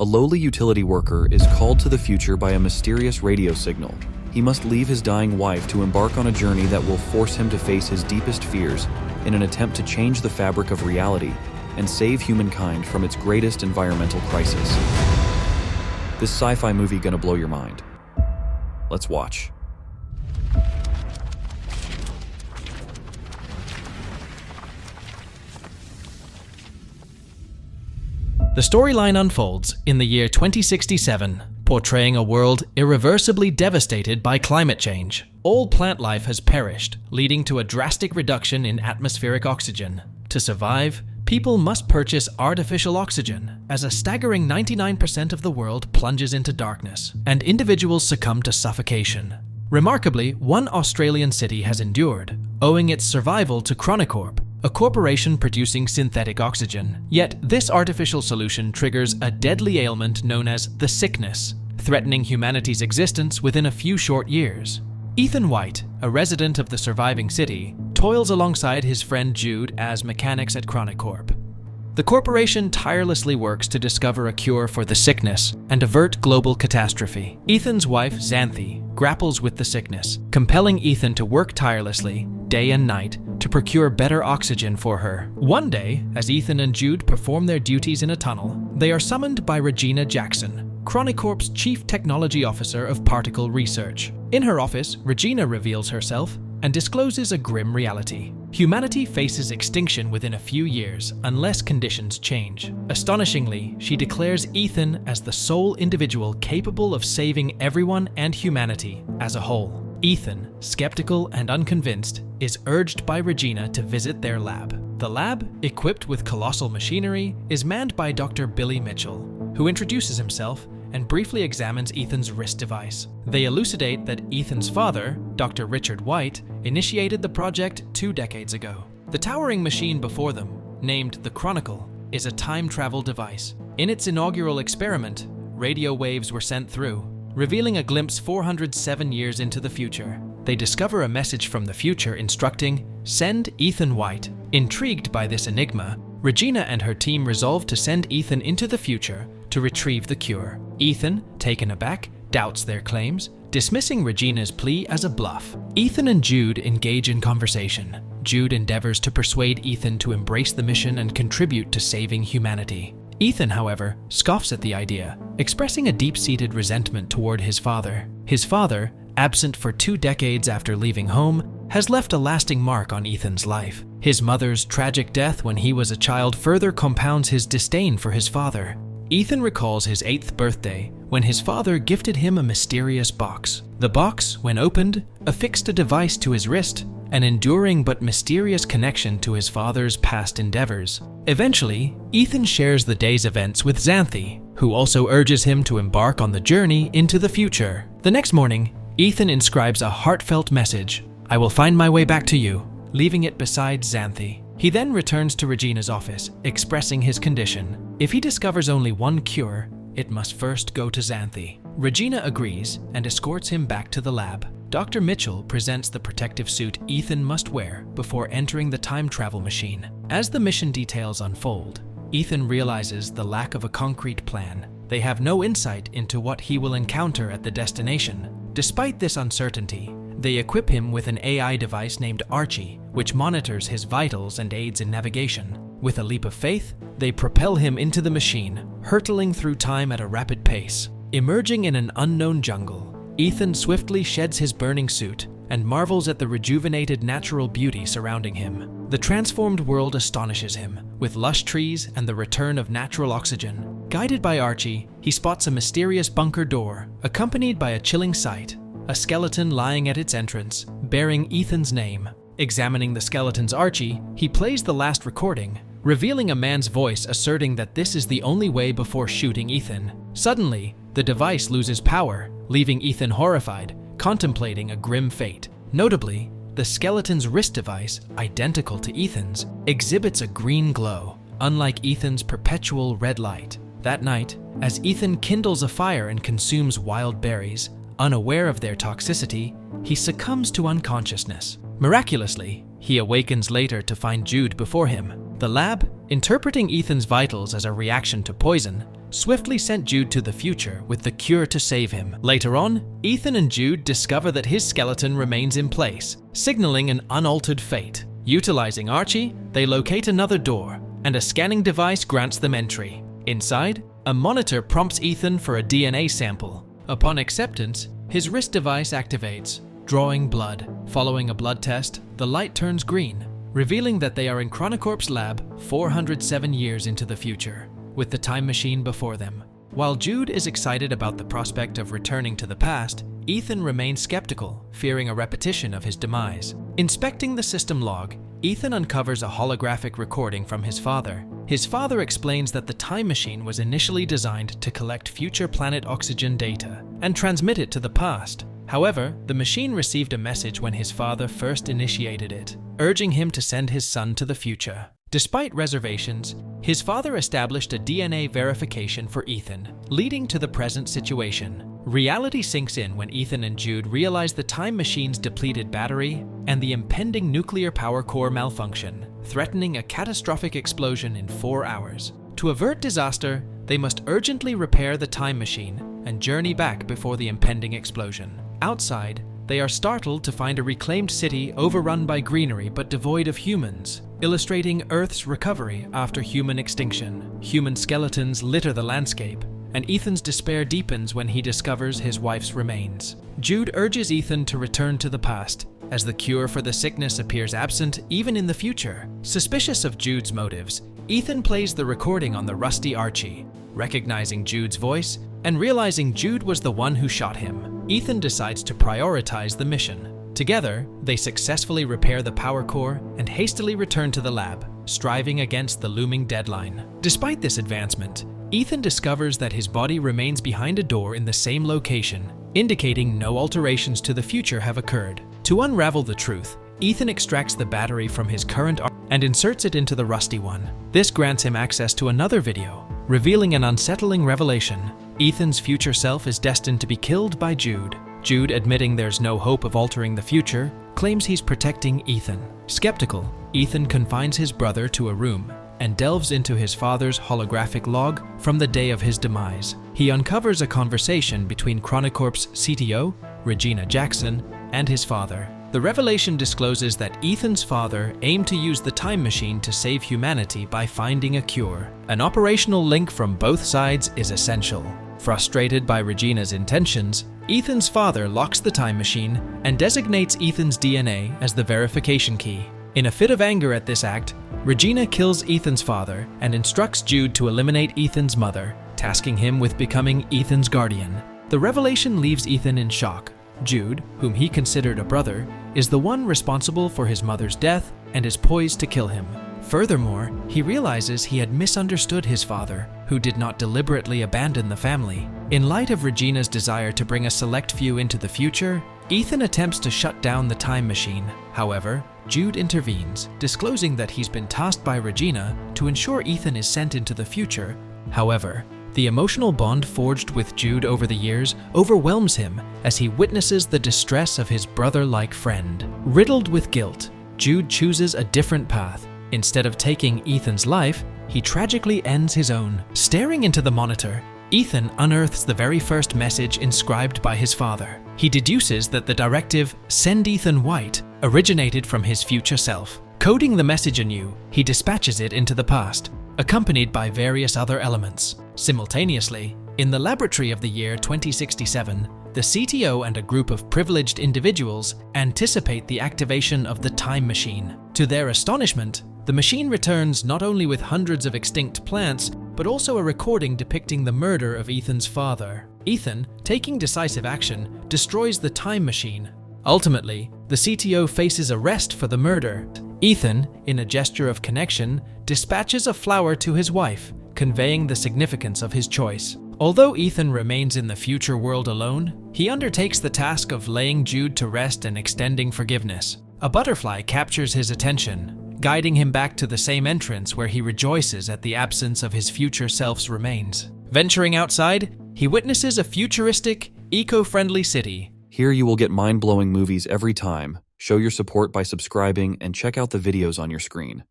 A lowly utility worker is called to the future by a mysterious radio signal. He must leave his dying wife to embark on a journey that will force him to face his deepest fears in an attempt to change the fabric of reality and save humankind from its greatest environmental crisis. This sci-fi movie gonna blow your mind. Let's watch. The storyline unfolds in the year 2067, portraying a world irreversibly devastated by climate change. All plant life has perished, leading to a drastic reduction in atmospheric oxygen. To survive, people must purchase artificial oxygen, as a staggering 99% of the world plunges into darkness, and individuals succumb to suffocation. Remarkably, one Australian city has endured, owing its survival to Chronicorp, a corporation producing synthetic oxygen. Yet this artificial solution triggers a deadly ailment known as the sickness, threatening humanity's existence within a few short years. Ethan White, a resident of the surviving city, toils alongside his friend Jude as mechanics at Chronicorp. The corporation tirelessly works to discover a cure for the sickness and avert global catastrophe. Ethan's wife, Xanthi, grapples with the sickness, compelling Ethan to work tirelessly, day and night, to procure better oxygen for her. One day, as Ethan and Jude perform their duties in a tunnel, they are summoned by Regina Jackson, Chronicorp's Chief Technology Officer of Particle Research. In her office, Regina reveals herself and discloses a grim reality. Humanity faces extinction within a few years unless conditions change. Astonishingly, she declares Ethan as the sole individual capable of saving everyone and humanity as a whole. Ethan, skeptical and unconvinced, is urged by Regina to visit their lab. The lab, equipped with colossal machinery, is manned by Dr. Billy Mitchell, who introduces himself and briefly examines Ethan's wrist device. They elucidate that Ethan's father, Dr. Richard White, initiated the project 2 decades ago. The towering machine before them, named the Chronicle, is a time travel device. In its inaugural experiment, radio waves were sent through, revealing a glimpse 407 years into the future. They discover a message from the future instructing, "Send Ethan White." Intrigued by this enigma, Regina and her team resolve to send Ethan into the future to retrieve the cure. Ethan, taken aback, doubts their claims, dismissing Regina's plea as a bluff. Ethan and Jude engage in conversation. Jude endeavors to persuade Ethan to embrace the mission and contribute to saving humanity. Ethan, however, scoffs at the idea, expressing a deep-seated resentment toward his father. His father, absent for 2 decades after leaving home, has left a lasting mark on Ethan's life. His mother's tragic death when he was a child further compounds his disdain for his father. Ethan recalls his 8th birthday when his father gifted him a mysterious box. The box, when opened, affixed a device to his wrist, an enduring but mysterious connection to his father's past endeavors. Eventually, Ethan shares the day's events with Xanthi, who also urges him to embark on the journey into the future. The next morning, Ethan inscribes a heartfelt message, "I will find my way back to you," leaving it beside Xanthi. He then returns to Regina's office, expressing his condition. If he discovers only one cure, it must first go to Xanthi. Regina agrees and escorts him back to the lab. Dr. Mitchell presents the protective suit Ethan must wear before entering the time travel machine. As the mission details unfold, Ethan realizes the lack of a concrete plan. They have no insight into what he will encounter at the destination. Despite this uncertainty, they equip him with an AI device named Archie, which monitors his vitals and aids in navigation. With a leap of faith, they propel him into the machine, hurtling through time at a rapid pace. Emerging in an unknown jungle, Ethan swiftly sheds his burning suit and marvels at the rejuvenated natural beauty surrounding him. The transformed world astonishes him, with lush trees and the return of natural oxygen. Guided by Archie, he spots a mysterious bunker door, accompanied by a chilling sight, a skeleton lying at its entrance, bearing Ethan's name. Examining the skeleton's Archie, he plays the last recording, revealing a man's voice asserting that this is the only way before shooting Ethan. Suddenly, the device loses power, leaving Ethan horrified, contemplating a grim fate. Notably, the skeleton's wrist device, identical to Ethan's, exhibits a green glow, unlike Ethan's perpetual red light. That night, as Ethan kindles a fire and consumes wild berries, unaware of their toxicity, he succumbs to unconsciousness. Miraculously, he awakens later to find Jude before him. The lab, interpreting Ethan's vitals as a reaction to poison, swiftly sent Jude to the future with the cure to save him. Later on, Ethan and Jude discover that his skeleton remains in place, signaling an unaltered fate. Utilizing Archie, they locate another door, and a scanning device grants them entry. Inside, a monitor prompts Ethan for a DNA sample. Upon acceptance, his wrist device activates, drawing blood. Following a blood test, the light turns green, revealing that they are in Chronicorp's lab 407 years into the future, with the time machine before them. While Jude is excited about the prospect of returning to the past, Ethan remains skeptical, fearing a repetition of his demise. Inspecting the system log, Ethan uncovers a holographic recording from his father. His father explains that the time machine was initially designed to collect future planet oxygen data and transmit it to the past. However, the machine received a message when his father first initiated it, urging him to send his son to the future. Despite reservations, his father established a DNA verification for Ethan, leading to the present situation. Reality sinks in when Ethan and Jude realize the time machine's depleted battery and the impending nuclear power core malfunction, threatening a catastrophic explosion in 4 hours. To avert disaster, they must urgently repair the time machine and journey back before the impending explosion. Outside, they are startled to find a reclaimed city overrun by greenery but devoid of humans, illustrating Earth's recovery after human extinction. Human skeletons litter the landscape, and Ethan's despair deepens when he discovers his wife's remains. Jude urges Ethan to return to the past, as the cure for the sickness appears absent even in the future. Suspicious of Jude's motives, Ethan plays the recording on the rusty Archie. Recognizing Jude's voice and realizing Jude was the one who shot him, Ethan decides to prioritize the mission. Together, they successfully repair the power core and hastily return to the lab, striving against the looming deadline. Despite this advancement, Ethan discovers that his body remains behind a door in the same location, indicating no alterations to the future have occurred. To unravel the truth, Ethan extracts the battery from his current Archie and inserts it into the rusty one. This grants him access to another video, revealing an unsettling revelation. Ethan's future self is destined to be killed by Jude. Jude, admitting there's no hope of altering the future, claims he's protecting Ethan. Skeptical, Ethan confines his brother to a room and delves into his father's holographic log from the day of his demise. He uncovers a conversation between Chronicorp's CTO, Regina Jackson, and his father. The revelation discloses that Ethan's father aimed to use the time machine to save humanity by finding a cure. An operational link from both sides is essential. Frustrated by Regina's intentions, Ethan's father locks the time machine and designates Ethan's DNA as the verification key. In a fit of anger at this act, Regina kills Ethan's father and instructs Jude to eliminate Ethan's mother, tasking him with becoming Ethan's guardian. The revelation leaves Ethan in shock. Jude, whom he considered a brother, is the one responsible for his mother's death and is poised to kill him. Furthermore, he realizes he had misunderstood his father, who did not deliberately abandon the family. In light of Regina's desire to bring a select few into the future, Ethan attempts to shut down the time machine. However, Jude intervenes, disclosing that he's been tasked by Regina to ensure Ethan is sent into the future. However, the emotional bond forged with Jude over the years overwhelms him as he witnesses the distress of his brother-like friend. Riddled with guilt, Jude chooses a different path. Instead of taking Ethan's life, he tragically ends his own. Staring into the monitor, Ethan unearths the very first message inscribed by his father. He deduces that the directive, "Send Ethan White," originated from his future self. Coding the message anew, he dispatches it into the past, accompanied by various other elements. Simultaneously, in the laboratory of the year 2067, the CTO and a group of privileged individuals anticipate the activation of the time machine. To their astonishment, the machine returns not only with hundreds of extinct plants, but also a recording depicting the murder of Ethan's father. Ethan, taking decisive action, destroys the time machine. Ultimately, the CTO faces arrest for the murder. Ethan, in a gesture of connection, dispatches a flower to his wife, conveying the significance of his choice. Although Ethan remains in the future world alone, he undertakes the task of laying Jude to rest and extending forgiveness. A butterfly captures his attention, guiding him back to the same entrance where he rejoices at the absence of his future self's remains. Venturing outside, he witnesses a futuristic, eco-friendly city. Here you will get mind-blowing movies every time. Show your support by subscribing and check out the videos on your screen.